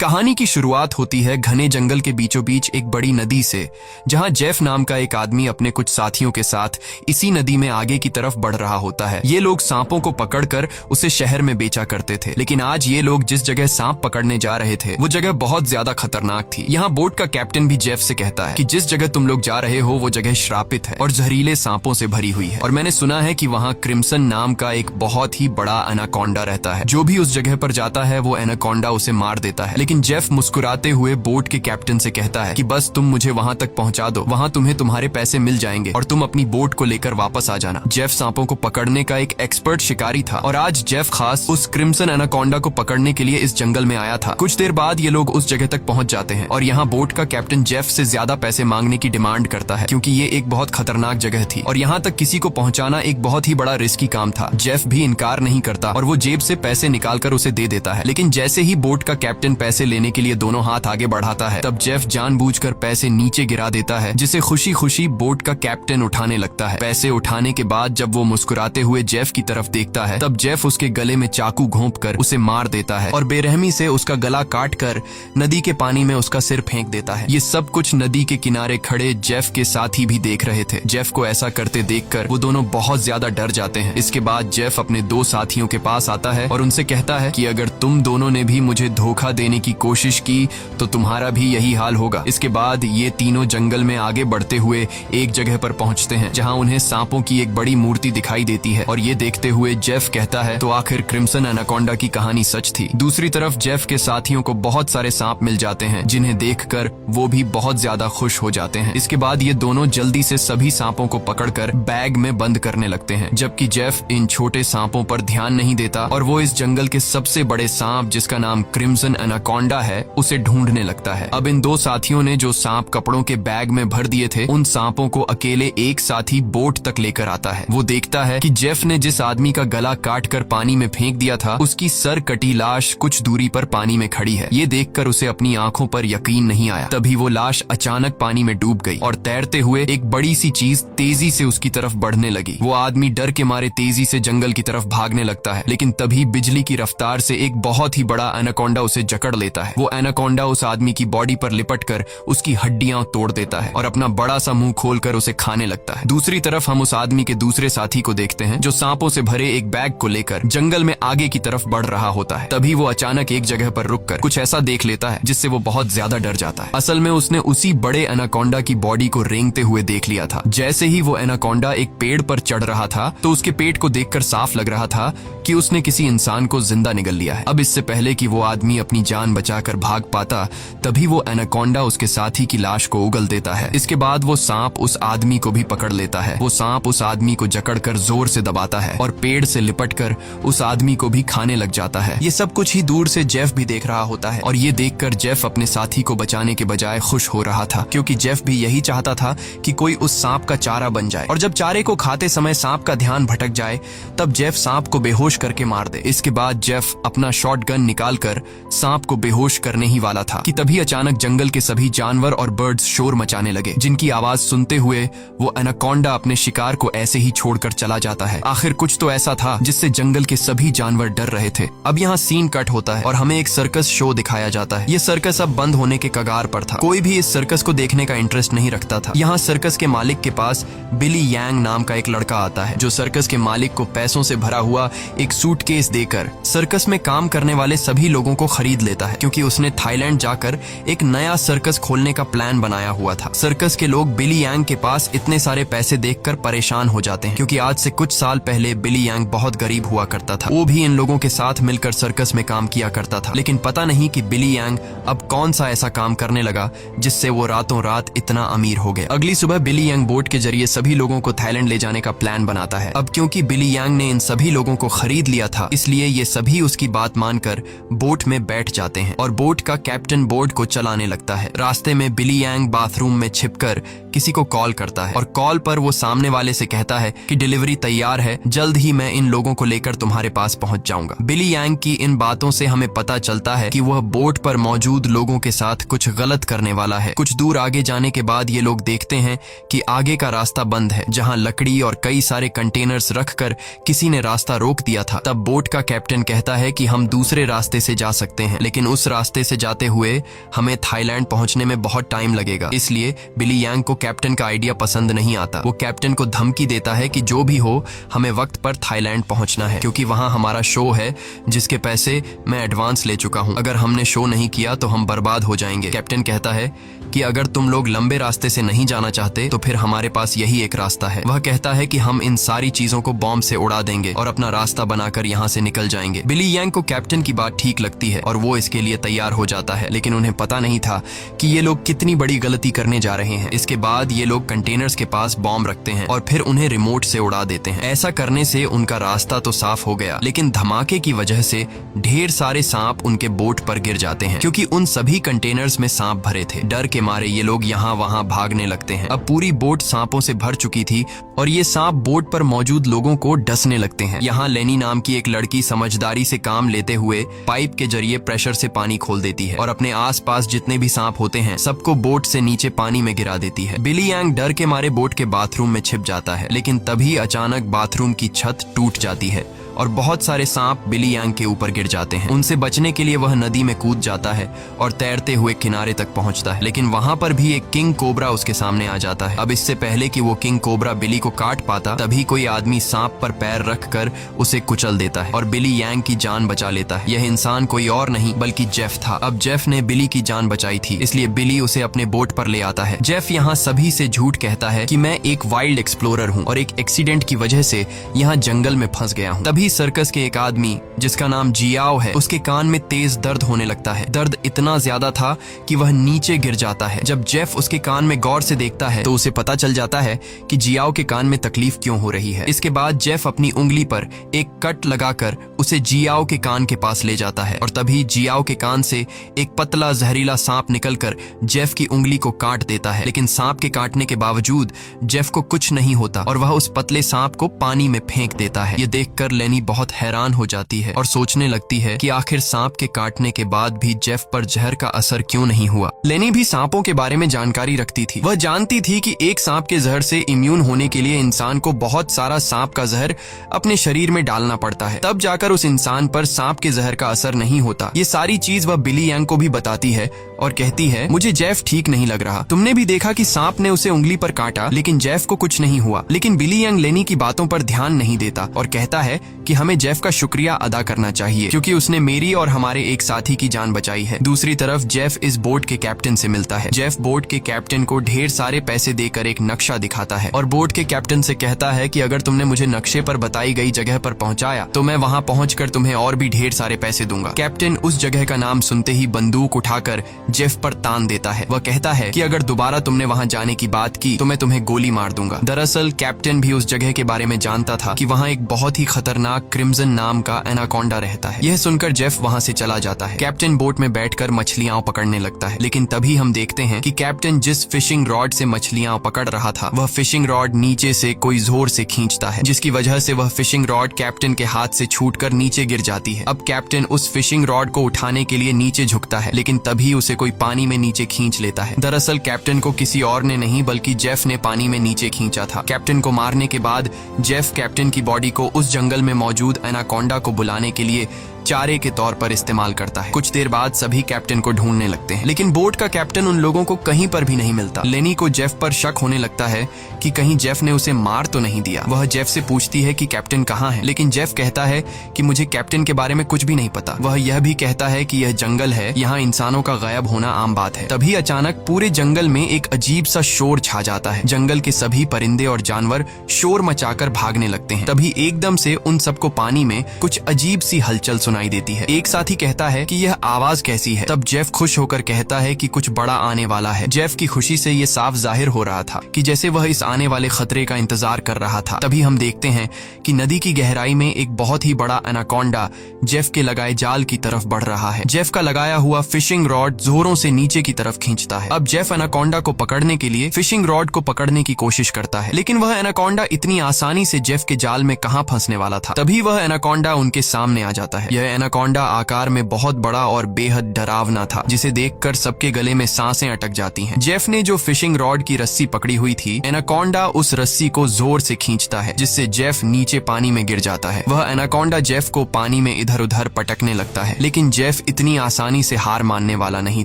कहानी की शुरुआत होती है घने जंगल के बीचों बीच एक बड़ी नदी से, जहां जेफ नाम का एक आदमी अपने कुछ साथियों के साथ इसी नदी में आगे की तरफ बढ़ रहा होता है। ये लोग सांपों को पकड़कर उसे शहर में बेचा करते थे, लेकिन आज ये लोग जिस जगह सांप पकड़ने जा रहे थे वो जगह बहुत ज्यादा खतरनाक थी। यहाँ बोट का कैप्टन भी जेफ से कहता है कि जिस जगह तुम लोग जा रहे हो वो जगह श्रापित है और जहरीले सांपों से भरी हुई है, और मैंने सुना है कि वहाँ क्रिम्सन नाम का एक बहुत ही बड़ा एनाकोंडा रहता है। जो भी उस जगह पर जाता है वो एनाकोंडा उसे मार देता है। लेकिन जेफ मुस्कुराते हुए बोट के कैप्टन से कहता है कि बस तुम मुझे वहां तक पहुंचा दो, वहां तुम्हें तुम्हारे पैसे मिल जाएंगे और तुम अपनी बोट को लेकर वापस आ जाना। जेफ सांपों को पकड़ने का एक एक्सपर्ट शिकारी था और आज जेफ खास उस क्रिम्सन एनाकोंडा को पकड़ने के लिए इस जंगल में आया था। कुछ देर बाद ये लोग उस जगह तक पहुंच जाते हैं और यहाँ बोट का कैप्टन जेफ से ज्यादा पैसे मांगने की डिमांड करता है, क्योंकि ये एक बहुत खतरनाक जगह थी और यहाँ तक किसी को पहुंचाना एक बहुत ही बड़ा रिस्की काम था। जेफ भी इनकार नहीं करता और वो जेब से पैसे निकालकर उसे दे देता है। लेकिन जैसे ही बोट का कैप्टन पैसे लेने के लिए दोनों हाथ आगे बढ़ाता है, तब जेफ जानबूझकर पैसे नीचे गिरा देता है, जिसे खुशी खुशी बोट का कैप्टन उठाने लगता है। पैसे उठाने के बाद जब वो मुस्कुराते हुए जेफ की तरफ देखता है, तब जेफ उसके गले में चाकू घोंपकर उसे मार देता है और बेरहमी से उसका गला काटकर नदी के पानी में उसका सिर फेंक देता है। ये सब कुछ नदी के किनारे खड़े जेफ के साथी भी देख रहे थे। जेफ को ऐसा करते देखकर वो दोनों बहुत ज्यादा डर जाते हैं। इसके बाद जेफ अपने दो साथियों के पास आता है और उनसे कहता है कि अगर तुम दोनों ने भी मुझे धोखा देने की कोशिश की तो तुम्हारा भी यही हाल होगा। इसके बाद ये तीनों जंगल में आगे बढ़ते हुए एक जगह पर पहुंचते हैं, जहां उन्हें सांपों की एक बड़ी मूर्ति दिखाई देती है और ये देखते हुए जेफ कहता है तो आखिर क्रिम्सन एनाकोंडा की कहानी सच थी। दूसरी तरफ जेफ के साथियों को बहुत सारे सांप मिल जाते हैं, जिन्हें देखकर वो भी बहुत ज्यादा खुश हो जाते हैं। इसके बाद ये दोनों जल्दी से सभी सांपों को पकड़कर बैग में बंद करने लगते हैं, जबकि जेफ इन छोटे सांपों पर ध्यान नहीं देता और वो इस जंगल के सबसे बड़े सांप, जिसका नाम क्रिम्सन एनाकोंडा है, उसे ढूंढने लगता है। अब इन दो साथियों ने जो सांप कपड़ों के बैग में भर दिए थे, उन सांपों को अकेले एक साथी बोट तक लेकर आता है। वो देखता है कि जेफ ने जिस आदमी का गला काटकर पानी में फेंक दिया था, उसकी सर कटी लाश कुछ दूरी पर पानी में खड़ी है। ये देखकर उसे अपनी आंखों पर यकीन नहीं आया। तभी वो लाश अचानक पानी में डूब गई और तैरते हुए एक बड़ी सी चीज तेजी से उसकी तरफ बढ़ने लगी। वो आदमी डर के मारे तेजी से जंगल की तरफ भागने लगता है, लेकिन तभी बिजली की रफ्तार से एक बहुत ही बड़ा एनाकोंडा उसे जकड़ लेता है। वो एनाकोंडा उस आदमी की बॉडी पर लिपटकर उसकी हड्डियां तोड़ देता है और अपना बड़ा सा मुंह खोलकर उसे खाने लगता है। दूसरी तरफ हम उस आदमी के दूसरे साथी को देखते हैं, जो सांपों से भरे एक बैग को लेकर जंगल में आगे की तरफ बढ़ रहा होता है। तभी वो अचानक एक जगह पर रुककर कुछ ऐसा देख लेता है जिससे वो बहुत ज्यादा डर जाता है। असल में उसने उसी बड़े एनाकोंडा की बॉडी को रेंगते हुए देख लिया था। जैसे ही वो एनाकोंडा एक पेड़ पर चढ़ रहा था, तो उसके पेट को देखकर साफ लग रहा था कि उसने किसी इंसान को जिंदा निगल लिया है। अब इससे पहले कि वो आदमी अपनी जान बचाकर भाग पाता, तभी वो एनाकोंडा उसके साथी की लाश को उगल देता है। इसके बाद वो सांप उस आदमी को भी पकड़ लेता है। वो सांप उस आदमी को जकड़कर जोर से दबाता है और पेड़ से लिपटकर उस आदमी को भी खाने लग जाता है। ये सब कुछ ही दूर से जेफ भी देख रहा होता है और ये देखकर जेफ अपने साथी को बचाने के बजाय खुश हो रहा था, क्योंकि जेफ भी यही चाहता था कि कोई उस सांप का चारा बन जाए और जब चारे को खाते समय सांप का ध्यान भटक जाए, तब जेफ सांप को बेहोश करके मार दे। इसके बाद जेफ अपना शॉटगन निकालकर सांप को बेहोश करने ही वाला था कि तभी अचानक जंगल के सभी जानवर और बर्ड्स शोर मचाने लगे, जिनकी आवाज सुनते हुए वो एनाकोंडा अपने शिकार को ऐसे ही छोड़कर चला जाता है। आखिर कुछ तो ऐसा था जिससे जंगल के सभी जानवर डर रहे थे। अब यहाँ सीन कट होता है और हमें एक सर्कस शो दिखाया जाता है। ये सर्कस अब बंद होने के कगार पर था। कोई भी इस सर्कस को देखने का इंटरेस्ट नहीं रखता था। यहाँ सर्कस के मालिक के पास बिली यांग नाम का एक लड़का आता है, जो सर्कस के मालिक को पैसों से भरा हुआ एक सूटकेस देकर सर्कस में काम करने वाले सभी लोगों को खरीद लेता है, क्योंकि उसने थाईलैंड जाकर एक नया सर्कस खोलने का प्लान बनाया हुआ था। सर्कस के लोग बिली यांग के पास इतने सारे पैसे देखकर परेशान हो जाते हैं, क्योंकि आज से कुछ साल पहले बिली यांग बहुत गरीब हुआ करता था। वो भी इन लोगों के साथ मिलकर सर्कस में काम किया करता था, लेकिन पता नहीं कि बिली यांग अब कौन सा ऐसा काम करने लगा जिससे वो रातों रात इतना अमीर हो गए। अगली सुबह बिली यांग बोट के जरिए सभी लोगों को थाईलैंड ले जाने का प्लान बनाता है। अब क्योंकि बिली यांग ने इन सभी लोगों को खरीद लिया था, इसलिए ये सभी उसकी बात मानकर बोट में बैठ जाते हैं और बोट का कैप्टन बोट को चलाने लगता है। रास्ते में बिली यांग बाथरूम में छिपकर किसी को कॉल करता है और कॉल पर वो सामने वाले से कहता है कि डिलीवरी तैयार है, जल्द ही मैं इन लोगों को लेकर तुम्हारे पास पहुंच जाऊंगा। बिली यांग की इन बातों से हमें पता चलता है कि वह बोट पर मौजूद लोगों के साथ कुछ गलत करने वाला है। कुछ दूर आगे जाने के बाद ये लोग देखते हैं कि आगे का रास्ता बंद है, जहां लकड़ी और कई सारे कंटेनर्स रखकर किसी ने रास्ता रोक दिया था। तब बोट का कैप्टन कहता है कि हम दूसरे रास्ते से जा सकते हैं, लेकिन उस रास्ते से जाते हुए हमें थाईलैंड पहुंचने में बहुत टाइम लगेगा। इसलिए बिली यांग को कैप्टन का आइडिया पसंद नहीं आता। वो कैप्टन को धमकी देता है कि जो भी हो हमें वक्त पर थाईलैंड पहुंचना है, क्योंकि वहां हमारा शो है जिसके पैसे मैं एडवांस ले चुका हूं। अगर हमने शो नहीं किया तो हम बर्बाद हो जाएंगे। कैप्टन कहता है कि अगर तुम लोग लंबे रास्ते से नहीं जाना चाहते तो फिर हमारे पास यही एक रास्ता है। वह कहता है कि हम इन सारी चीजों को बॉम्ब से उड़ा देंगे और अपना रास्ता बनाकर यहाँ से निकल जाएंगे। बिली यांग को कैप्टन की बात ठीक लगती है और वो इसके लिए तैयार हो जाता है, लेकिन उन्हें पता नहीं था कि ये लोग कितनी बड़ी गलती करने जा रहे हैं। इसके बाद ये लोग कंटेनर्स के पास बॉम्ब रखते हैं और फिर उन्हें रिमोट से उड़ा देते हैं। ऐसा करने से उनका रास्ता तो साफ हो गया, लेकिन धमाके की वजह से ढेर सारे सांप उनके बोट पर गिर जाते हैं, क्योंकि उन सभी कंटेनर्स में सांप भरे थे। डर के मारे ये लोग यहाँ वहाँ भागने लगते हैं। अब पूरी बोट सांपों से भर चुकी थी और ये सांप बोट पर मौजूद लोगों को डसने लगते हैं। यहाँ लेनी नाम की एक लड़की समझदारी से काम लेते हुए पाइप के जरिए प्रेशर से पानी खोल देती है और अपने आसपास जितने भी सांप होते हैं सबको बोट से नीचे पानी में गिरा देती है। बिली यांग डर के मारे बोट के बाथरूम में छिप जाता है, लेकिन तभी अचानक बाथरूम की छत टूट जाती है और बहुत सारे सांप बिली यांग के ऊपर गिर जाते हैं। उनसे बचने के लिए वह नदी में कूद जाता है और तैरते हुए किनारे तक पहुंचता है, लेकिन वहां पर भी एक किंग कोबरा उसके सामने आ जाता है। अब इससे पहले कि वो किंग कोबरा बिली को काट पाता, तभी कोई आदमी सांप पर पैर रखकर उसे कुचल देता है और बिली यांग की जान बचा लेता है। यह इंसान कोई और नहीं बल्कि जेफ था। अब जेफ ने बिली की जान बचाई थी, इसलिए बिली उसे अपने बोट पर ले आता है। जेफ यहाँ सभी से झूठ कहता है कि मैं एक वाइल्ड एक्सप्लोरर हूँ और एक एक्सीडेंट की वजह से यहाँ जंगल में फंस गया हूँ। तभी सर्कस के एक आदमी जिसका नाम जियाओ है, उसके कान में तेज दर्द होने लगता है। दर्द इतना ज्यादा था कि वह नीचे गिर जाता है। जब जेफ उसके कान में गौर से देखता है तो उसे पता चल जाता है कि जियाओ के कान में तकलीफ क्यों हो रही है। इसके बाद जेफ अपनी उंगली पर एक कट लगाकर उसे जियाओ के कान के पास ले जाता है और तभी जियाओ के कान से एक पतला जहरीला सांप निकलकर जेफ की उंगली को काट देता है, लेकिन सांप के काटने के बावजूद जेफ को कुछ नहीं होता और वह उस पतले सांप को पानी में फेंक देता है। ये देखकर लेनी बहुत हैरान हो जाती है और सोचने लगती है कि आखिर सांप के काटने के बाद भी जेफ पर जहर का असर क्यों नहीं हुआ। लेनी भी सांपों के बारे में जानकारी रखती थी। वह जानती थी कि एक सांप के जहर से इम्यून होने के लिए इंसान को बहुत सारा सांप का जहर अपने शरीर में डालना पड़ता है, तब जाकर उस इंसान पर सांप के जहर का असर नहीं होता। ये सारी चीज वह बिली यांग को भी बताती है और कहती है, मुझे जेफ ठीक नहीं लग रहा। तुमने भी देखा कि सांप ने उसे उंगली पर काटा, लेकिन जेफ को कुछ नहीं हुआ। लेकिन बिली यांग लेनी की बातों पर ध्यान नहीं देता और कहता है कि हमें जेफ का शुक्रिया अदा करना चाहिए, क्योंकि उसने मेरी और हमारे एक साथी की जान बचाई है। दूसरी तरफ जेफ इस बोट के कैप्टन से मिलता है। जेफ बोट के कैप्टन को ढेर सारे पैसे देकर एक नक्शा दिखाता है और बोट के कैप्टन से कहता है कि अगर तुमने मुझे नक्शे पर बताई गई जगह पर पहुंचाया तो मैं वहां पहुंचकर तुम्हें और भी ढेर सारे पैसे दूंगा। कैप्टन उस जगह का नाम सुनते ही बंदूक उठाकर जेफ पर तान देता है। वह कहता है कि अगर दोबारा तुमने वहां जाने की बात की तो मैं तुम्हें गोली मार दूंगा। दरअसल कैप्टन भी उस जगह के बारे में जानता था कि वहां एक बहुत ही खतरनाक क्रिम्सन नाम का एनाकोंडा रहता है। यह सुनकर जेफ वहां से चला जाता है। कैप्टन बोट में बैठकर मछलियां पकड़ने लगता है, लेकिन तभी हम देखते हैं कि कैप्टन जिस फिशिंग रॉड से मछलियां पकड़ रहा था वह फिशिंग रॉड नीचे से कोई जोर से खींचता है, जिसकी वजह से वह फिशिंग रॉड कैप्टन के हाथ से छूटकर नीचे गिर जाती है। अब कैप्टन उस फिशिंग रॉड को उठाने के लिए नीचे झुकता है, लेकिन तभी उसे कोई पानी में नीचे खींच लेता है। दरअसल कैप्टन को किसी और ने नहीं बल्कि जेफ ने पानी में नीचे खींचा था। कैप्टन को मारने के बाद जेफ कैप्टन की बॉडी को उस जंगल में मौजूद एनाकोंडा को बुलाने के लिए चारे के तौर पर इस्तेमाल करता है। कुछ देर बाद सभी कैप्टन को ढूंढने लगते हैं, लेकिन बोट का कैप्टन उन लोगों को कहीं पर भी नहीं मिलता। लेनी को जेफ पर शक होने लगता है कि कहीं जेफ ने उसे मार तो नहीं दिया। वह जेफ से पूछती है कि कैप्टन कहाँ है, लेकिन जेफ कहता है कि मुझे कैप्टन के बारे में कुछ भी नहीं पता। वह यह भी कहता है कि यह जंगल है, यहाँ इंसानों का गायब होना आम बात है। तभी अचानक पूरे जंगल में एक अजीब सा शोर छा जाता है। जंगल के सभी परिंदे और जानवर शोर मचाकर भागने लगते हैं। तभी एकदम से उन सबको पानी में कुछ अजीब सी हलचल सुनाई देती है। एक साथी कहता है कि यह आवाज कैसी है। तब जेफ खुश होकर कहता है कि कुछ बड़ा आने वाला है। जेफ की खुशी से ये साफ जाहिर हो रहा था कि जैसे वह इस आने वाले खतरे का इंतजार कर रहा था। तभी हम देखते हैं कि नदी की गहराई में एक बहुत ही बड़ा एनाकोंडा जेफ के लगाए जाल की तरफ बढ़ रहा है। जेफ का लगाया हुआ फिशिंग रॉड जोरों से नीचे की तरफ खींचता है। अब जेफ एनाकोंडा को पकड़ने के लिए फिशिंग रॉड को पकड़ने की कोशिश करता है, लेकिन वह एनाकोंडा इतनी आसानी से जेफ के जाल में कहां फंसने वाला था। तभी वह एनाकोंडा उनके सामने आ जाता है। यह वह एनाकोंडा आकार में बहुत बड़ा और बेहद डरावना था, जिसे देखकर सबके गले में सांसें अटक जाती हैं। जेफ ने जो फिशिंग रॉड की रस्सी पकड़ी हुई थी, एनाकोंडा उस रस्सी को जोर से खींचता है, जिससे जेफ नीचे पानी में गिर जाता है। वह एनाकोंडा जेफ को पानी में इधर उधर पटकने लगता है, लेकिन जेफ इतनी आसानी से हार मानने वाला नहीं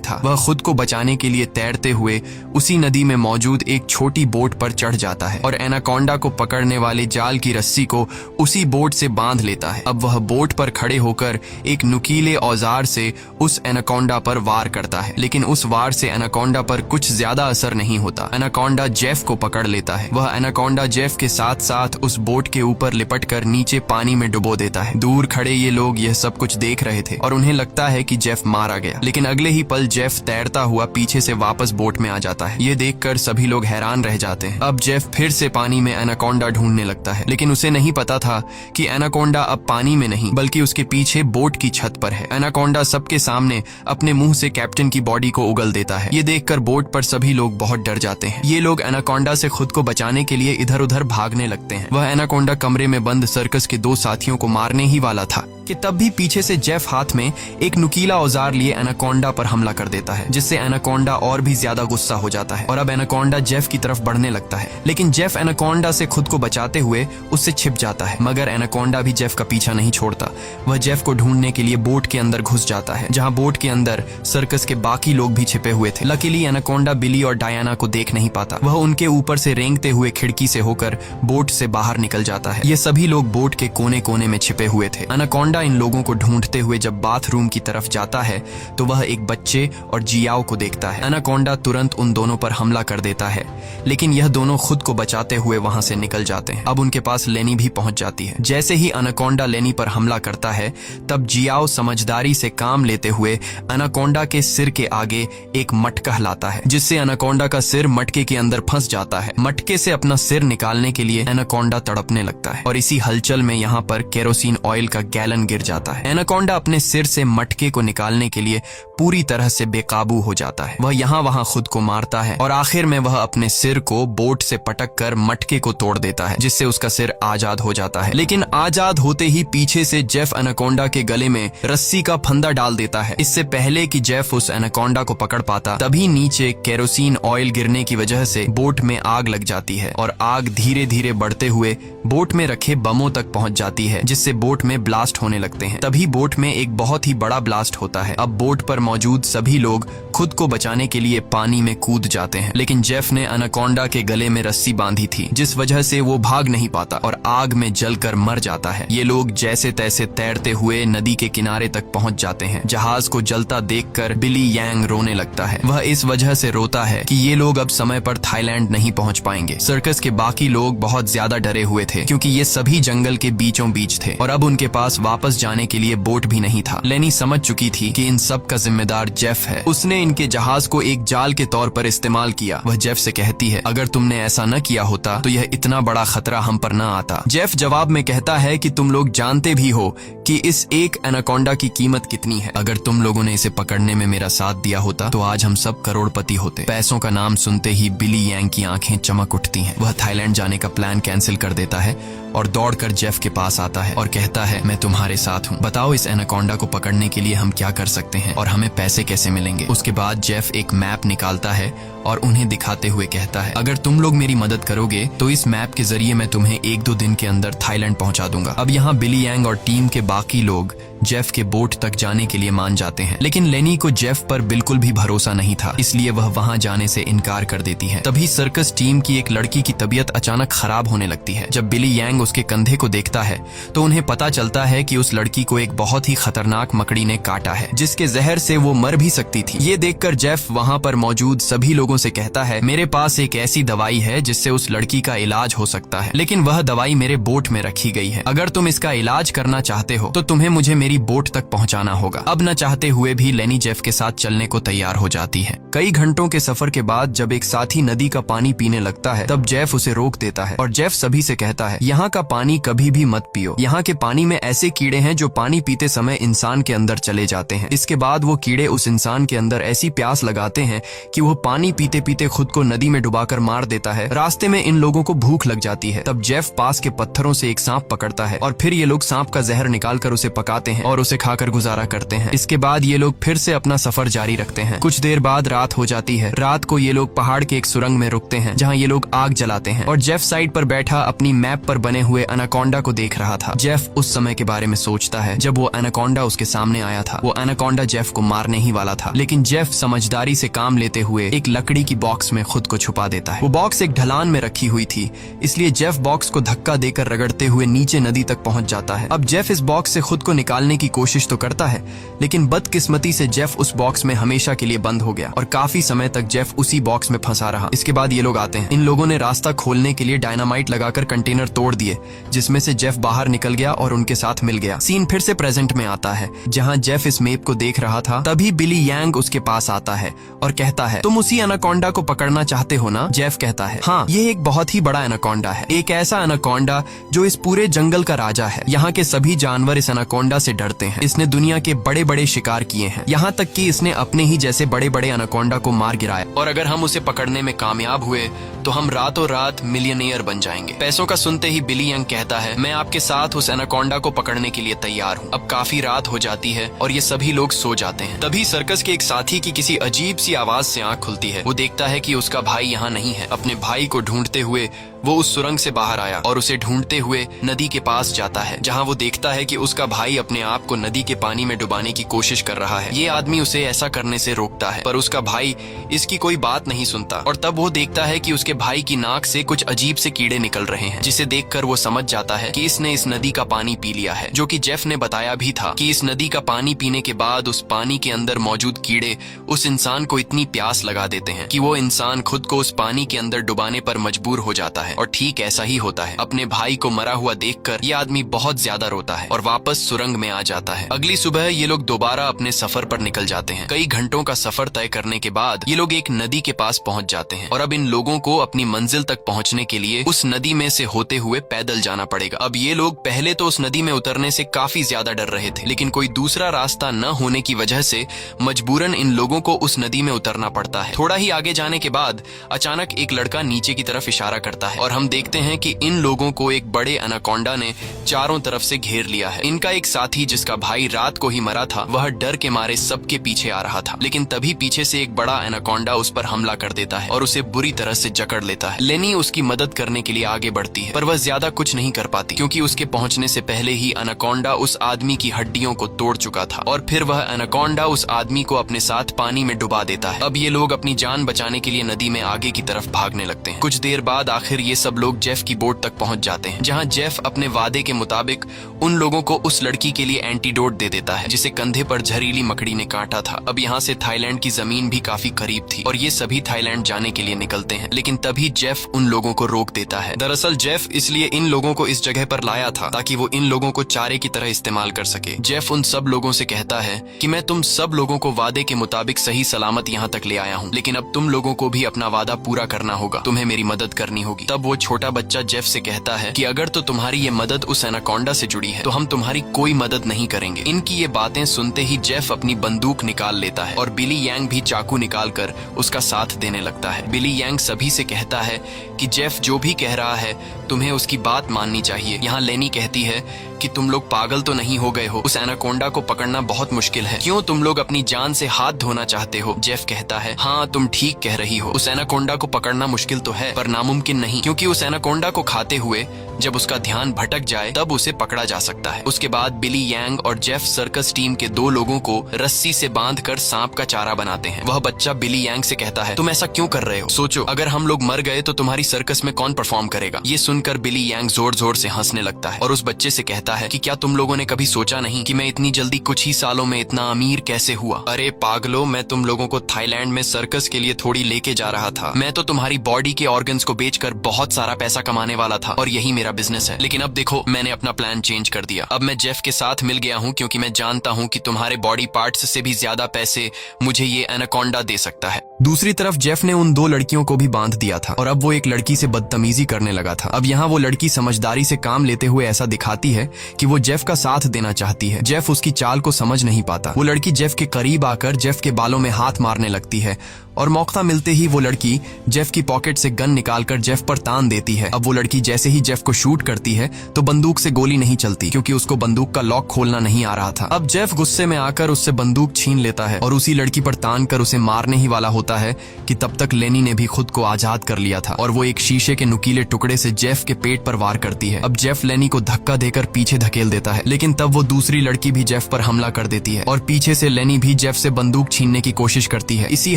था। वह खुद को बचाने के लिए तैरते हुए उसी नदी में मौजूद एक छोटी बोट पर चढ़ जाता है और एनाकोंडा को पकड़ने वाले जाल की रस्सी को उसी बोट से बांध लेता है। अब वह बोट पर खड़े होकर एक नुकीले औजार से उस एनाकोंडा पर वार करता है, लेकिन उस वार से एनाकोंडा पर कुछ ज्यादा असर नहीं होता। एनाकोंडा जेफ को पकड़ लेता है। वह एनाकोंडा जेफ के साथ साथ उस बोट के ऊपर लिपटकर नीचे पानी में डुबो देता है। दूर खड़े ये लोग यह सब कुछ देख रहे थे और उन्हें लगता है कि जेफ मारा गया, लेकिन अगले ही पल जेफ तैरता हुआ पीछे से वापस बोट में आ जाता है। ये देखकर सभी लोग हैरान रह जाते हैं। अब जेफ फिर से पानी में एनाकोंडा ढूंढने लगता है, लेकिन उसे नहीं पता था कि एनाकोंडा अब पानी में नहीं बल्कि उसके पीछे बोट की छत पर है। एनाकोंडा सबके सामने अपने मुंह से कैप्टन की बॉडी को उगल देता है। ये देखकर बोट पर सभी लोग बहुत डर जाते हैं। ये लोग एनाकोंडा से खुद को बचाने के लिए इधर उधर भागने लगते हैं। वह एनाकोंडा कमरे में बंद सर्कस के 2 साथियों को मारने ही वाला था कि तब भी पीछे से जेफ हाथ में एक नुकीला औजार लिए एनाकोंडा पर हमला कर देता है, जिससे एनाकोंडा और भी ज्यादा गुस्सा हो जाता है और अब एनाकोंडा जेफ की तरफ बढ़ने लगता है। लेकिन जेफ एनाकोंडा से खुद को बचाते हुए उससे छिप जाता है, मगर एनाकोंडा भी जेफ का पीछा नहीं छोड़ता। वह जेफ को ढूंढने के लिए बोट के अंदर घुस जाता है, जहां बोट के अंदर सर्कस के बाकी लोग भी छिपे हुए थे। लकीली एनाकोंडा बिली और डायना को देख नहीं पाता। वह उनके ऊपर से रेंगते हुए खिड़की से होकर बोट से बाहर निकल जाता है। ये सभी लोग बोट के कोने कोने में छिपे हुए थे। एनाकोंडा इन लोगों को ढूंढते हुए जब बाथरूम की तरफ जाता है तो वह एक बच्चे और जियाओ को देखता है। एनाकोंडा तुरंत उन दोनों पर हमला कर देता है, लेकिन यह दोनों खुद को बचाते हुए वहां से निकल जाते हैं। अब उनके पास लेनी भी पहुंच जाती है। जैसे ही एनाकोंडा लेनी पर हमला करता है, तब जियाओ समझदारी से काम लेते हुए एनाकोंडा के सिर के आगे एक मटका लाता है, जिससे एनाकोंडा का सिर मटके के अंदर फंस जाता है। मटके से अपना सिर निकालने के लिए एनाकोंडा तड़पने लगता है और इसी हलचल में यहाँ पर केरोसिन ऑयल का गैलन गिर जाता है। एनाकोंडा अपने सिर से मटके को निकालने के लिए पूरी तरह से बेकाबू हो जाता है। वह यहाँ वहां खुद को मारता है और आखिर में वह अपने सिर को बोट से पटक कर मटके को तोड़ देता है, जिससे उसका सिर आजाद हो जाता है। लेकिन आजाद होते ही पीछे से जेफ एनाकोंडा के गले में रस्सी का फंदा डाल देता है। इससे पहले कि जेफ उस एनाकोंडा को पकड़ पाता, तभी नीचे केरोसिन ऑयल गिरने की वजह से बोट में आग लग जाती है और आग धीरे धीरे बढ़ते हुए बोट में रखे बमों तक पहुंच जाती है, जिससे बोट में ब्लास्ट होने लगते हैं। तभी बोट में एक बहुत ही बड़ा ब्लास्ट होता है। अब बोट पर मौजूद सभी लोग खुद को बचाने के लिए पानी में कूद जाते हैं, लेकिन जेफ ने एनाकोंडा के गले में रस्सी बांधी थी, जिस वजह से वो भाग नहीं पाता और आग में जलकर मर जाता है। ये लोग जैसे तैसे तैरते हुए नदी के किनारे तक पहुंच जाते हैं। जहाज को जलता देखकर बिली यांग रोने लगता है। वह इस वजह से रोता है कि ये लोग अब समय पर थाईलैंड नहीं पहुंच पाएंगे। सर्कस के बाकी लोग बहुत ज्यादा डरे हुए थे, क्योंकि ये सभी जंगल के बीचों बीच थे और अब उनके पास वापस जाने के लिए बोट भी नहीं था। लेनी समझ चुकी थी कि इन सब का जिम्मेदार जेफ है। उसने इनके जहाज को एक जाल के तौर पर इस्तेमाल किया। वह जेफ से कहती है, अगर तुमने ऐसा न किया होता तो यह इतना बड़ा खतरा हम पर न आता। जेफ जवाब में कहता है कि तुम लोग जानते भी हो कि इस एक एनाकोंडा की कीमत कितनी है। अगर तुम लोगों ने इसे पकड़ने में मेरा साथ दिया होता तो आज हम सब करोड़पति होते। पैसों का नाम सुनते ही बिली यांग की आंखें चमक उठती हैं। वह थाईलैंड जाने का प्लान कैंसिल कर देता है और दौड़कर जेफ के पास आता है और कहता है, मैं तुम्हारे साथ हूँ। बताओ इस एनाकोंडा को पकड़ने के लिए हम क्या कर सकते हैं और हमें पैसे कैसे मिलेंगे। उसके बाद जेफ एक मैप निकालता है और उन्हें दिखाते हुए कहता है, अगर तुम लोग मेरी मदद करोगे तो इस मैप के जरिए मैं तुम्हें 1-2 दिन के अंदर थाईलैंड पहुंचा दूंगा। अब यहाँ बिली यांग और टीम के बाकी लोग जेफ के बोट तक जाने के लिए मान जाते हैं, लेकिन लेनी को जेफ पर बिल्कुल भी भरोसा नहीं था, इसलिए वह वहां जाने से इनकार कर देती है। तभी सर्कस टीम की एक लड़की की तबीयत अचानक खराब होने लगती है। जब बिली यांग उसके कंधे को देखता है तो उन्हें पता चलता है कि उस लड़की को एक बहुत ही खतरनाक मकड़ी ने काटा है, जिसके जहर से वो मर भी सकती थी। ये देखकर जेफ वहां पर मौजूद सभी लोगों से कहता है, मेरे पास एक ऐसी दवाई है जिससे उस लड़की का इलाज हो सकता है, लेकिन वह दवाई मेरे बोट में रखी गई है। अगर तुम इसका इलाज करना चाहते हो तो तुम्हें मुझे मेरी बोट तक पहुंचाना होगा। अब न चाहते हुए भी लेनी जेफ के साथ चलने को तैयार हो जाती है। कई घंटों के सफर के बाद जब एक साथी नदी का पानी पीने लगता है, तब जेफ उसे रोक देता है और जेफ सभी से कहता है, यहाँ का पानी कभी भी मत पियो। यहाँ के पानी में ऐसे कीड़े हैं जो पानी पीते समय इंसान के अंदर चले जाते हैं। इसके बाद वो कीड़े उस इंसान के अंदर ऐसी प्यास लगाते हैं कि वो पानी पीते पीते खुद को नदी में डुबाकर मार देता है। रास्ते में इन लोगों को भूख लग जाती है। तब जेफ पास के पत्थरों से एक सांप पकड़ता है और फिर ये लोग सांप का जहर निकालकर उसे पकाते हैं और उसे खाकर गुजारा करते हैं। इसके बाद ये लोग फिर से अपना सफर जारी रखते हैं। कुछ देर बाद रात हो जाती है। रात को ये लोग पहाड़ के एक सुरंग में रुकते हैं जहाँ ये लोग आग जलाते हैं और जेफ साइड पर बैठा अपनी मैप पर बने हुए एनाकोंडा को देख रहा था। जेफ उस समय के बारे में सोचता है जब वो एनाकोंडा उसके सामने आया था। वो एनाकोंडा जेफ को मारने ही वाला था, लेकिन जेफ समझदारी से काम लेते हुए एक लकड़ी की बॉक्स में खुद को छुपा देता है। वो बॉक्स एक ढलान में रखी हुई थी, इसलिए जेफ बॉक्स को धक्का देकर रगड़ते हुए नीचे नदी तक पहुंच जाता है। अब जेफ इस बॉक्स से खुद को निकालने की कोशिश तो करता है, लेकिन बदकिस्मती से जेफ उस बॉक्स में हमेशा के लिए बंद हो गया और काफी समय तक जेफ उसी बॉक्स में फंसा रहा। इसके बाद ये लोग आते हैं। इन लोगों ने रास्ता खोलने के लिए डायनामाइट लगाकर कंटेनर तोड़ दिए, जिसमें से जेफ बाहर निकल गया और उनके साथ मिल गया। सीन फिर से प्रेजेंट में आता है जहाँ जेफ इस मैप को देख रहा था। तभी बिली यांग उसके पास आता है और कहता है, तुम उसी एनाकोंडा को पकड़ना चाहते हो ना? जेफ कहता है, हाँ, ये एक बहुत ही बड़ा एनाकोंडा है, एक ऐसा एनाकोंडा जो इस पूरे जंगल का राजा है। यहाँ के सभी जानवर इस एनाकोंडा से डरते हैं। इसने दुनिया के बड़े बड़े शिकार किए हैं, यहाँ तक कि इसने अपने ही जैसे बड़े बड़े एनाकोंडा को मार गिराया, और अगर हम उसे पकड़ने में कामयाब हुए तो हम रातों रात मिलियनेयर बन जाएंगे। पैसों का सुनते ही बिली यंग कहता है, मैं आपके साथ उस एनाकोंडा को पकड़ने के लिए तैयार हूँ। अब काफी रात हो जाती है और ये सभी लोग सो जाते हैं। तभी सर्कस के एक साथी की किसी अजीब सी आवाज से आंख खुलती है। वो देखता है कि उसका भाई यहाँ नहीं है। अपने भाई को ढूंढते हुए वो उस सुरंग से बाहर आया और उसे ढूंढते हुए नदी के पास जाता है, जहाँ वो देखता है कि उसका भाई अपने आप को नदी के पानी में डुबाने की कोशिश कर रहा है। ये आदमी उसे ऐसा करने से रोकता है, पर उसका भाई इसकी कोई बात नहीं सुनता। और तब वो देखता है कि उसके भाई की नाक से कुछ अजीब से कीड़े निकल रहे हैं, जिसे देखकर वो समझ जाता है कि इसने इस नदी का पानी पी लिया है, जो कि जेफ ने बताया भी था कि इस नदी का पानी पीने के बाद उस पानी के अंदर मौजूद कीड़े उस इंसान को इतनी प्यास लगा देते हैं कि वो इंसान खुद को उस पानी के अंदर डुबाने पर मजबूर हो जाता है। और ठीक ऐसा ही होता है। अपने भाई को मरा हुआ देखकर ये आदमी बहुत ज्यादा रोता है और वापस सुरंग में आ जाता है। अगली सुबह ये लोग दोबारा अपने सफर पर निकल जाते हैं। कई घंटों का सफर तय करने के बाद ये लोग एक नदी के पास पहुंच जाते हैं और अब इन लोगों को अपनी मंजिल तक पहुंचने के लिए उस नदी में से होते हुए पैदल जाना पड़ेगा। अब ये लोग पहले तो उस नदी में उतरने से काफी ज्यादा डर रहे थे, लेकिन कोई दूसरा रास्ता न होने की वजह से मजबूरन इन लोगों को उस नदी में उतरना पड़ता है। थोड़ा ही आगे जाने के बाद अचानक एक लड़का नीचे की तरफ इशारा करता है और हम देखते हैं कि इन लोगों को एक बड़े एनाकोंडा ने चारों तरफ से घेर लिया है। इनका एक साथी जिसका भाई रात को ही मरा था, वह डर के मारे सबके पीछे आ रहा था, लेकिन तभी पीछे से एक बड़ा एनाकोंडा उस पर हमला कर देता है और उसे बुरी तरह से जकड़ लेता है। लेनी उसकी मदद करने के लिए आगे बढ़ती है, पर वह ज्यादा कुछ नहीं कर पाती, क्योंकि उसके पहुंचने से पहले ही एनाकोंडा उस आदमी की हड्डियों को तोड़ चुका था और फिर वह एनाकोंडा उस आदमी को अपने साथ पानी में डुबा देता है। अब ये लोग अपनी जान बचाने के लिए नदी में आगे की तरफ भागने लगते हैं। कुछ देर बाद आखिर ये सब लोग जेफ की बोट तक पहुंच जाते हैं, जहां जेफ अपने वादे के मुताबिक उन लोगों को उस लड़की के लिए एंटीडोट दे देता है जिसे कंधे पर जहरीली मकड़ी ने काटा था। अब यहाँ से थाईलैंड की जमीन भी काफी करीब थी और ये सभी थाईलैंड जाने के लिए निकलते हैं, लेकिन तभी जेफ उन लोगों को रोक देता है। दरअसल जेफ इसलिए इन लोगों को इस जगह पर लाया था ताकि वो इन लोगों को चारे की तरह इस्तेमाल कर सके। जेफ उन सब लोगों से कहता है कि मैं तुम सब लोगों को वादे के मुताबिक सही सलामत यहाँ तक ले आया हूँ, लेकिन अब तुम लोगों को भी अपना वादा पूरा करना होगा, तुम्हें मेरी मदद करनी होगी। तब वो छोटा बच्चा जेफ से कहता है कि अगर तो तुम्हारी ये मदद उस एनाकोंडा से जुड़ी है तो हम तुम्हारी कोई मदद नहीं करेंगे। इनकी ये बातें सुनते ही जेफ अपनी बंदूक निकाल लेता है और बिली यांग भी चाकू निकालकर उसका साथ देने लगता है। बिली यांग सभी से कहता है कि जेफ जो भी कह रहा है तुम्हें उसकी बात माननी चाहिए। यहाँ लेनी कहती है कि तुम लोग पागल तो नहीं हो गए हो, उस एनाकोंडा को पकड़ना बहुत मुश्किल है, क्यों तुम लोग अपनी जान से हाथ धोना चाहते हो? जेफ कहता है, हाँ तुम ठीक कह रही हो, उस एनाकोंडा को पकड़ना मुश्किल तो है पर नामुमकिन नहीं, क्योंकि उस एनाकोंडा को खाते हुए जब उसका ध्यान भटक जाए तब उसे पकड़ा जा सकता है। उसके बाद बिली यांग और जेफ सर्कस टीम के 2 लोगों को रस्सी से बांधकर सांप का चारा बनाते हैं। वह बच्चा बिली यांग से कहता है, तुम ऐसा क्यों कर रहे हो? सोचो अगर हम लोग मर गए तो तुम्हारी सर्कस में कौन परफॉर्म करेगा? ये सुनकर बिली यांग जोर जोर से हंसने लगता है और उस बच्चे से कहता है कि क्या तुम लोगों ने कभी सोचा नहीं कि मैं इतनी जल्दी कुछ ही सालों में इतना अमीर कैसे हुआ? अरे पागलो, मैं तुम लोगों को थाईलैंड में सर्कस के लिए थोड़ी लेके जा रहा था। मैं तो तुम्हारी बॉडी के ऑर्गन्स को बेचकर बहुत सारा पैसा कमाने वाला था और यही मेरा बिजनेस है, लेकिन अब देखो मैंने अपना प्लान चेंज कर दिया। अब मैं जेफ के साथ मिल गया हूँ क्योंकि मैं जानता हूँ कि तुम्हारे बॉडी पार्ट्स से भी ज्यादा पैसे मुझे ये एनाकोंडा दे सकता है। दूसरी तरफ जेफ ने उन 2 लड़कियों को भी बांध दिया था और अब वो एक लड़की से बदतमीजी करने लगा था। अब यहाँ वो लड़की समझदारी से काम लेते हुए ऐसा दिखाती है कि वो जेफ का साथ देना चाहती है। जेफ उसकी चाल को समझ नहीं पाता। वो लड़की जेफ के करीब आकर जेफ के बालों में हाथ मारने लगती है और मौका मिलते ही वो लड़की जेफ की पॉकेट से गन निकालकर जेफ पर तान देती है। अब वो लड़की जैसे ही जेफ को शूट करती है तो बंदूक से गोली नहीं चलती, क्योंकि उसको बंदूक का लॉक खोलना नहीं आ रहा था। अब जेफ गुस्से में आकर उससे बंदूक छीन लेता है और उसी लड़की पर तान कर उसे मारने ही वाला होता है कि तब तक लेनी ने भी खुद को आजाद कर लिया था और वो एक शीशे के नुकीले टुकड़े से जेफ के पेट पर वार करती है। अब जेफ लेनी को धक्का देकर पीछे धकेल देता है, लेकिन तब वो दूसरी लड़की भी जेफ पर हमला कर देती है और पीछे से लेनी भी जेफ से बंदूक छीनने की कोशिश करती है। इसी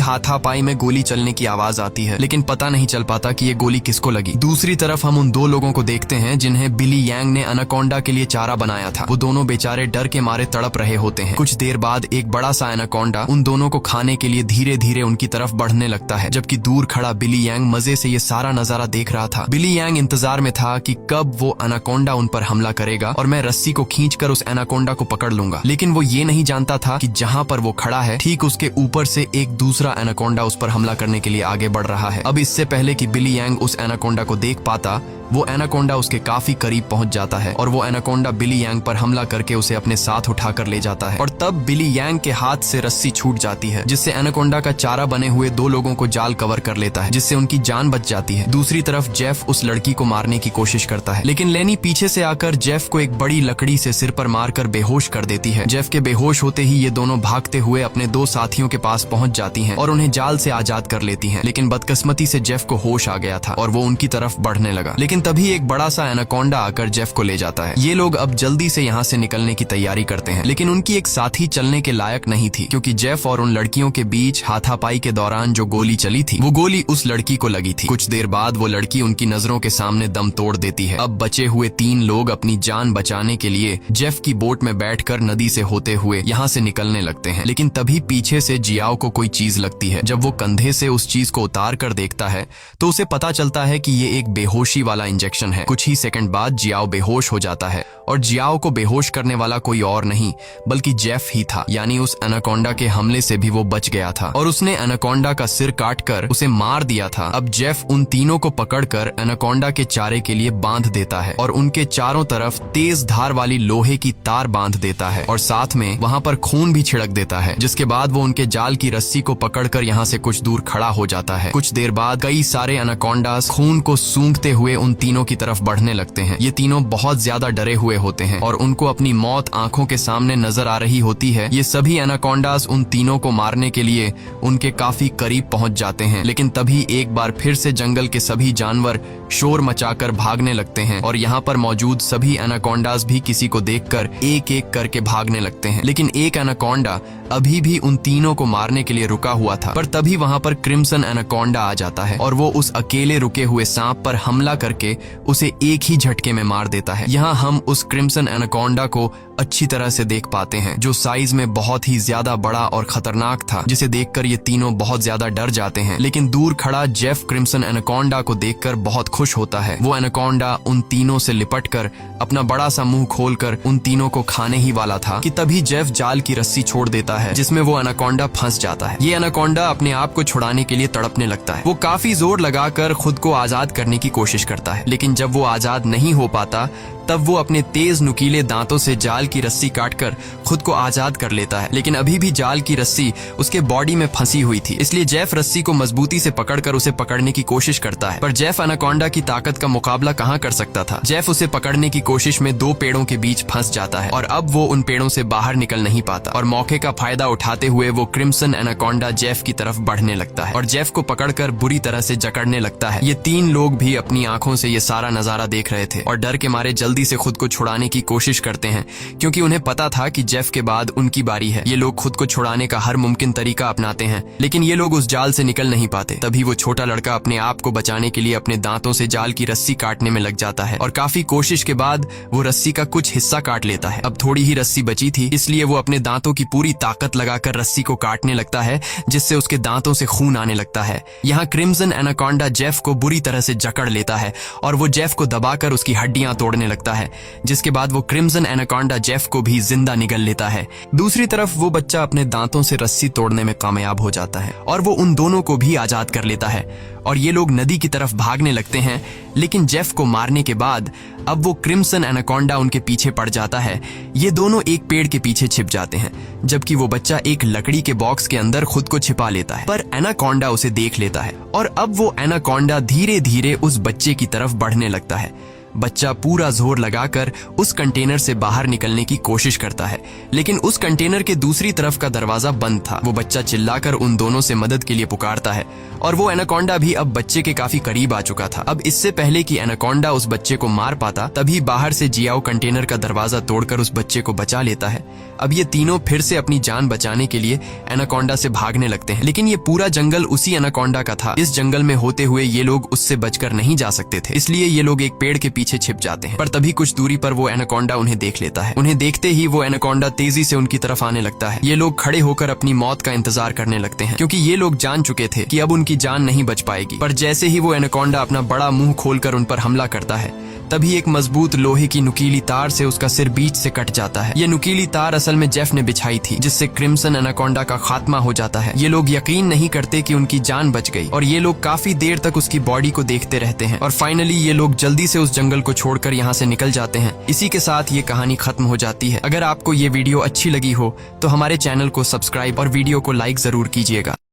हाथापाई में गोली चलने की आवाज आती है, लेकिन पता नहीं चल पाता कि ये गोली किसको लगी। दूसरी तरफ हम उन दो लोगों को देखते हैं जिन्हें बिली यांग ने एनाकोंडा के लिए चारा बनाया था। वो दोनों बेचारे डर के मारे तड़प रहे होते हैं। कुछ देर बाद एक बड़ा सा एनाकोंडा उन दोनों को खाने के लिए धीरे धीरे उनकी तरफ बढ़ने लगता है, जबकि दूर खड़ा बिली यांग मजे से ये सारा नजारा देख रहा था। बिली यांग इंतजार में था कि कब वो एनाकोंडा उन पर हमला करेगा और मैं रस्सी को खींचकर उस एनाकोंडा को पकड़ लूंगा। लेकिन वो ये नहीं जानता था कि जहां पर वो खड़ा है ठीक उसके ऊपर से एक दूसरा एनाकोंडा उस पर हमला करने के लिए आगे बढ़ रहा है। अब इससे पहले कि बिली यांग उस एनाकोंडा को देख पाता, वो एनाकोंडा उसके काफी करीब पहुंच जाता है और वो एनाकोंडा बिली यांग पर हमला करके उसे अपने साथ उठाकर ले जाता है। और तब बिली यांग के हाथ से रस्सी छूट जाती है, जिससे एनाकोंडा का चारा बने हुए दो लोगों को जाल कवर कर लेता है, जिससे उनकी जान बच जाती है। दूसरी तरफ जेफ उस लड़की को मारने की कोशिश करता है, लेकिन लेनी पीछे से आकर जेफ को एक बड़ी लकड़ी से सिर पर मारकर बेहोश कर देती है। जेफ के बेहोश होते ही ये दोनों भागते हुए अपने दो साथियों के पास पहुंच जाती हैं और उन्हें जाल से आजाद कर लेती हैं। लेकिन बदकिस्मती से जेफ को होश आ गया था और वो उनकी तरफ बढ़ने लगा, लेकिन तभी एक बड़ा सा एनाकोंडा आकर जेफ को ले जाता है। ये लोग अब जल्दी से यहाँ से निकलने की तैयारी करते हैं, लेकिन उनकी एक साथी चलने के लायक नहीं थी, क्योंकि जेफ और उन लड़कियों के बीच हाथापाई के दौरान जो गोली चली थी वो गोली उस लड़की को लगी थी। कुछ देर बाद वो लड़की उनकी नजरों के सामने दम तोड़ देती है। अब बचे हुए तीन लोग अपनी जान बचाने के लिए जेफ की बोट में बैठकर नदी से होते हुए यहाँ से निकलने लगते हैं, लेकिन तभी पीछे से जियाओ को कोई चीज लगती है। जब वो कंधे से उस चीज को उतार कर देखता है तो उसे पता चलता है कि ये एक बेहोशी वाला इंजेक्शन है। कुछ ही सेकंड बाद जियाओ बेहोश हो जाता है और जियाओ को बेहोश करने वाला कोई और नहीं बल्कि जेफ ही था, यानी उस एनाकोंडा के हमले से भी वो बच गया था और उसने एनाकोंडा का सिर काटकर उसे मार दिया था। अब जेफ उन तीनों को पकड़कर एनाकोंडा के चारे के लिए बांध देता है और उनके चारों तरफ तेज धार वाली लोहे की तार बांध देता है और साथ में वहां पर खून भी छिड़क देता है, जिसके बाद वो उनके जाल की रस्सी को पकड़कर यहाँ से कुछ दूर खड़ा हो जाता है। कुछ देर बाद कई सारे एनाकोंडास खून को सूंघते हुए उन तीनों की तरफ बढ़ने लगते हैं। ये तीनों बहुत ज्यादा डरे हुए होते हैं और उनको अपनी मौत आंखों के सामने नजर आ रही होती है। ये सभी एनाकोंडास उन तीनों को मारने के लिए उनके काफी करीब पहुंच जाते हैं, लेकिन तभी एक बार फिर से जंगल के सभी जानवर शोर मचाकर भागने लगते हैं और यहाँ पर मौजूद सभी एनाकोंडास भी किसी को देखकर एक एक करके भागने लगते हैं। लेकिन एक एनाकोंडा अभी भी उन तीनों को मारने के लिए रुका हुआ था, पर तभी वहां पर क्रिम्सन एनाकोंडा आ जाता है और वो उस अकेले रुके हुए सांप पर हमला करके उसे एक ही झटके में मार देता है। यहाँ हम उस क्रिम्सन एनाकोंडा को अच्छी तरह से देख पाते हैं, जो साइज में बहुत ही ज्यादा बड़ा और खतरनाक था, जिसे देखकर ये तीनों बहुत ज्यादा डर जाते हैं। लेकिन दूर खड़ा जेफ क्रिम्सन एनाकोंडा को देखकर बहुत खुश होता है। वो एनाकोंडा उन तीनों से लिपटकर अपना बड़ा सा मुंह खोलकर उन तीनों को खाने ही वाला था कि तभी जेफ जाल की रस्सी छोड़ देता है, जिसमें वो एनाकोंडा फंस जाता है। ये एनाकोंडा अपने आप को छुड़ाने के लिए तड़पने लगता है। वो काफी जोर लगाकर खुद को आजाद करने की कोशिश करता है, लेकिन जब वो आजाद नहीं हो पाता तब वो अपने तेज नुकीले दांतों से जाल की रस्सी काटकर खुद को आजाद कर लेता है। लेकिन अभी भी जाल की रस्सी उसके बॉडी में फंसी हुई थी, इसलिए जेफ रस्सी को मजबूती से पकड़कर उसे पकड़ने की कोशिश करता है, पर जेफ एनाकोंडा की ताकत का मुकाबला कहां कर सकता था। जेफ उसे पकड़ने की कोशिश में दो पेड़ों के बीच फंस जाता है और अब वो उन पेड़ों से बाहर निकल नहीं पाता और मौके का फायदा उठाते हुए वो क्रिम्सन एनाकोंडा जेफ की तरफ बढ़ने लगता है और जेफ को पकड़कर बुरी तरह से जकड़ने लगता है। ये तीन लोग भी अपनी आंखों से ये सारा नजारा देख रहे थे और डर के मारे जल्दी से खुद को छुड़ाने की कोशिश करते हैं, क्योंकि उन्हें पता था कि जेफ के बाद उनकी बारी है। ये लोग खुद को छुड़ाने का हर मुमकिन तरीका अपनाते हैं, लेकिन ये लोग उस जाल से निकल नहीं पाते। तभी वो छोटा लड़का अपने आप को बचाने के लिए अपने दांतों से जाल की रस्सी काटने में लग जाता है और काफी कोशिश के बाद वो रस्सी का कुछ हिस्सा काट लेता है। अब थोड़ी ही रस्सी बची थी, इसलिए वो अपने दांतों की पूरी ताकत लगाकर रस्सी को काटने लगता है, जिससे उसके दांतों से खून आने लगता है। यहाँ क्रिम्सन एनाकोंडा जेफ को बुरी तरह से जकड़ लेता है और वो जेफ को दबाकर उसकी हड्डियां तोड़ने लगता है, जिसके बाद वो क्रिम्सन एनाकोंडा जेफ को भी जिंदा निगल लेता है। दूसरी तरफ वो बच्चा अपने दांतों से रस्सी तोड़ने में कामयाब हो जाता है और वो उन दोनों को भी आजाद कर लेता है और ये लोग नदी की तरफ भागने लगते हैं। लेकिन जेफ को मारने के बाद अब वो क्रिम्सन एनाकोंडा उनके पीछे पड़ जाता है। ये दोनों एक पेड़ के पीछे छिप जाते हैं जबकि वो बच्चा एक लकड़ी के बॉक्स के अंदर खुद को छिपा लेता है, पर एनाकोंडा उसे देख लेता है और अब वो एनाकोंडा धीरे धीरे उस बच्चे की तरफ बढ़ने लगता है। बच्चा पूरा जोर लगाकर उस कंटेनर से बाहर निकलने की कोशिश करता है, लेकिन उस कंटेनर के दूसरी तरफ का दरवाजा बंद था। वो बच्चा चिल्लाकर उन दोनों से मदद के लिए पुकारता है और वो एनाकोंडा भी अब बच्चे के काफी करीब आ चुका था। अब इससे पहले कि एनाकोंडा उस बच्चे को मार पाता, तभी बाहर से जियाओ कंटेनर का दरवाजा तोड़कर उस बच्चे को बचा लेता है। अब ये तीनों फिर से अपनी जान बचाने के लिए एनाकोंडा से भागने लगते हैं, लेकिन ये पूरा जंगल उसी एनाकोंडा का था। इस जंगल में होते हुए ये लोग उससे बचकर नहीं जा सकते थे, इसलिए ये लोग एक पेड़ के पीछे छिप जाते हैं। पर तभी कुछ दूरी पर वो एनाकोंडा उन्हें देख लेता है। उन्हें देखते ही वो एनाकोंडा तेजी से उनकी तरफ आने लगता है। ये लोग खड़े होकर अपनी मौत का इंतजार करने लगते हैं क्योंकि ये लोग जान चुके थे कि अब उनकी जान नहीं बच पाएगी। पर जैसे ही वो एनाकोंडा अपना बड़ा मुंह खोलकर उन पर हमला करता है, तभी एक मजबूत लोहे की नुकीली तार से उसका सिर बीच से कट जाता है। ये नुकीली तार असल में जेफ ने बिछाई थी, जिससे क्रिम्सन एनाकोंडा का खात्मा हो जाता है। ये लोग यकीन नहीं करते कि उनकी जान बच गई और ये लोग काफी देर तक उसकी बॉडी को देखते रहते हैं और फाइनली ये लोग जल्दी से उस जंगल को छोड़कर यहाँ से निकल जाते हैं। इसी के साथ ये कहानी खत्म हो जाती है। अगर आपको ये वीडियो अच्छी लगी हो तो हमारे चैनल को सब्सक्राइब और वीडियो को लाइक जरूर कीजिएगा।